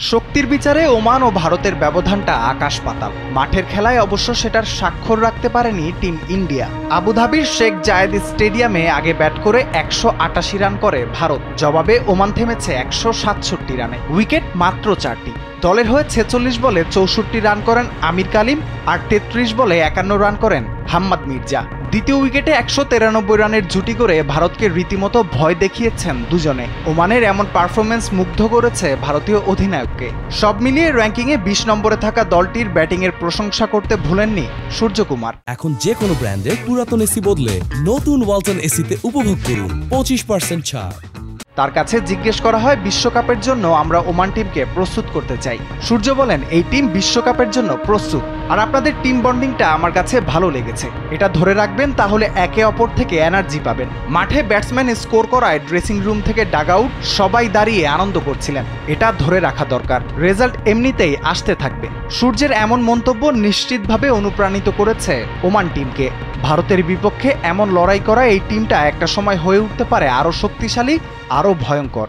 শক্তির বিচারে ওমান ও ভারতের ব্যবধানটা আকাশ পাতাল। মাঠের খেলায় অবশ্য সেটার স্বাক্ষর রাখতে পারেনি টিম ইন্ডিয়া। আবুধাবির শেখ জায়েদ স্টেডিয়ামে আগে ব্যাট করে ১৮৮ রান করে ভারত, জবাবে ওমান থেমেছে ১৬৭ রানে, উইকেট মাত্র ৪টি। দলের হয়ে ৪৬ বলে ৬৪ রান করেন আমির কালিম আর ৩৩ বলে ৫১ রান করেন হাম্মাদ মির্জা। দ্বিতীয় উইকেটে ১৯৩ রানের জুটি করে ভারতকে রীতিমতো ভয় দেখিয়েছেন দুজনে। ওমানের এমন পারফরমেন্স মুগ্ধ করেছে ভারতীয় অধিনায়ককে। সব মিলিয়ে র্যাঙ্কিংয়ে ২০ নম্বরে থাকা দলটির ব্যাটিংয়ের প্রশংসা করতে ভুলেননি সূর্যকুমার। এখন যে কোনো ব্র্যান্ডের পুরাতন এসি বদলে নতুন ওয়ালটন এসিতে উপভোগ করুন ২৫% ছাড়। তার কাছে জিজ্ঞেস করা হয় বিশ্বকাপের জন্য আমরা ওমান টিমকে প্রস্তুত করতে চাই। সূর্য বলেন, এই টিম বিশ্বকাপের জন্য প্রস্তুত, আর আপনাদের টিম বন্ডিংটা আমার কাছে ভালো লেগেছে। এটা ধরে রাখবেন, তাহলে একে অপর থেকে এনার্জি পাবেন। মাঠে ব্যাটসম্যান স্কোর করায় ড্রেসিং রুম থেকে ডাগ আউট সবাই দাঁড়িয়ে আনন্দ করছিলেন। এটা ধরে রাখা দরকার, রেজাল্ট এমনিতেই আসতে থাকবে। সূর্যের এমন মন্তব্য নিশ্চিতভাবে অনুপ্রাণিত করেছে ওমান টিমকে। ভারতের বিপক্ষে এমন লড়াই করা এই টিমটা একটা সময় হয়ে উঠতে পারে আরও শক্তিশালী, আরও ভয়ঙ্কর।